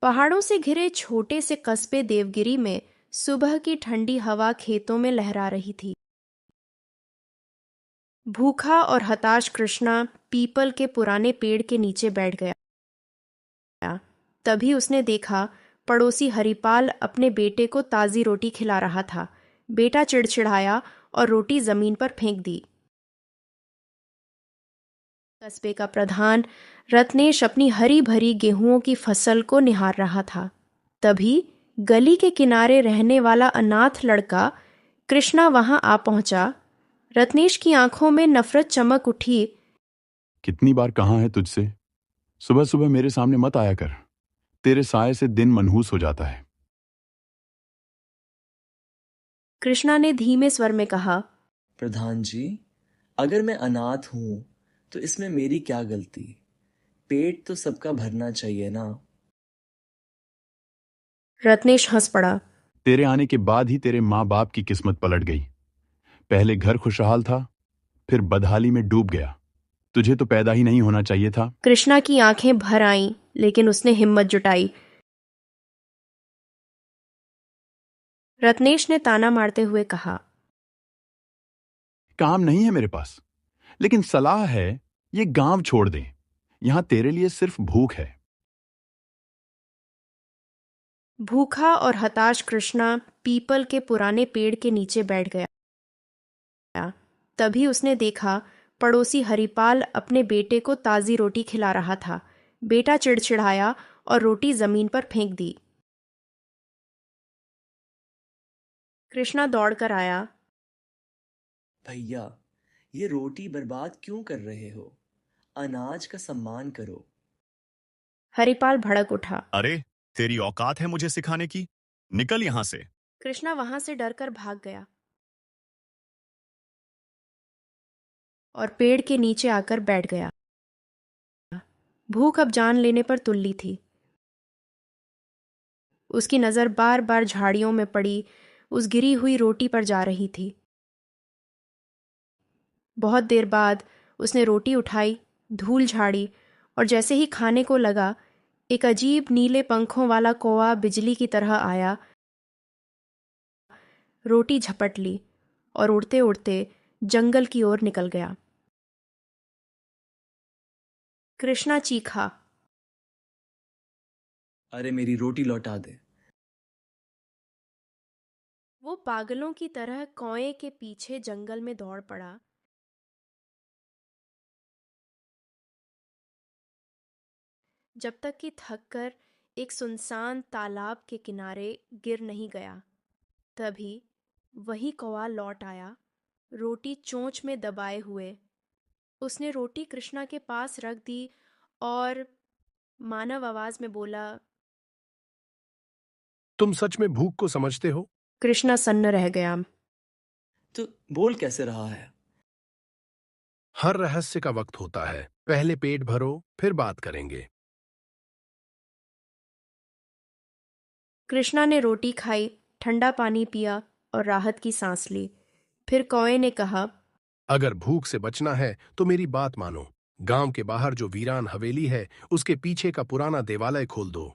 पहाड़ों से घिरे छोटे से कस्बे देवगिरी में सुबह की ठंडी हवा खेतों में लहरा रही थी। भूखा और हताश कृष्णा पीपल के पुराने पेड़ के नीचे बैठ गया। तभी उसने देखा पड़ोसी हरिपाल अपने बेटे को ताजी रोटी खिला रहा था। बेटा चिड़चिड़ाया और रोटी जमीन पर फेंक दी। कस्बे का प्रधान रत्नेश अपनी हरी भरी गेहूं की फसल को निहार रहा था। तभी गली के किनारे रहने वाला अनाथ लड़का कृष्णा वहां आ पहुंचा। रत्नेश की आंखों में नफरत चमक उठी। कितनी बार कहा है तुझसे, सुबह सुबह मेरे सामने मत आया कर। तेरे साए से दिन मनहूस हो जाता है। कृष्णा ने धीमे स्वर में कहा, प्रधान जी, अगर मैं अनाथ हूं तो इसमें मेरी क्या गलती? पेट तो सबका भरना चाहिए ना। रत्नेश हंस पड़ा। तेरे आने के बाद ही तेरे माँ बाप की किस्मत पलट गई। पहले घर खुशहाल था, फिर बदहाली में डूब गया। तुझे तो पैदा ही नहीं होना चाहिए था। कृष्णा की आंखें भर आईं, लेकिन उसने हिम्मत जुटाई। रत्नेश ने ताना मारते हुए कहा, काम नहीं है मेरे पास, लेकिन सलाह है, ये गांव छोड़ दे। यहां तेरे लिए सिर्फ भूख है। भूखा और हताश कृष्णा पीपल के पुराने पेड़ के नीचे बैठ गया। तभी उसने देखा पड़ोसी हरिपाल अपने बेटे को ताजी रोटी खिला रहा था। बेटा चिड़चिड़ाया और रोटी जमीन पर फेंक दी। कृष्णा दौड़कर आया। भैया, ये रोटी बर्बाद क्यों कर रहे हो? अनाज का सम्मान करो। हरिपाल भड़क उठा। अरे, तेरी औकात है मुझे सिखाने की? निकल यहां से। कृष्णा वहां से डरकर भाग गया और पेड़ के नीचे आकर बैठ गया। भूख अब जान लेने पर तुल्ली थी। उसकी नजर बार बार झाड़ियों में पड़ी उस गिरी हुई रोटी पर जा रही थी। बहुत देर बाद उसने रोटी उठाई, धूल झाड़ी और जैसे ही खाने को लगा, एक अजीब नीले पंखों वाला कौवा बिजली की तरह आया, रोटी झपट ली और उड़ते उड़ते जंगल की ओर निकल गया। कृष्णा चीखा, अरे मेरी रोटी लौटा दे। वो पागलों की तरह कौए के पीछे जंगल में दौड़ पड़ा। जब तक कि थककर एक सुनसान तालाब के किनारे गिर नहीं गया। तभी वही कौवा लौट आया, रोटी चोंच में दबाए हुए। उसने रोटी कृष्णा के पास रख दी और मानव आवाज में बोला, तुम सच में भूख को समझते हो? कृष्णा सन्न रह गया। तो बोल कैसे रहा है? हर रहस्य का वक्त होता है। पहले पेट भरो, फिर बात करेंगे। कृष्णा ने रोटी खाई, ठंडा पानी पिया और राहत की सांस ली। फिर कौए ने कहा, अगर भूख से बचना है तो मेरी बात मानो। गांव के बाहर जो वीरान हवेली है, उसके पीछे का पुराना देवालय खोल दो।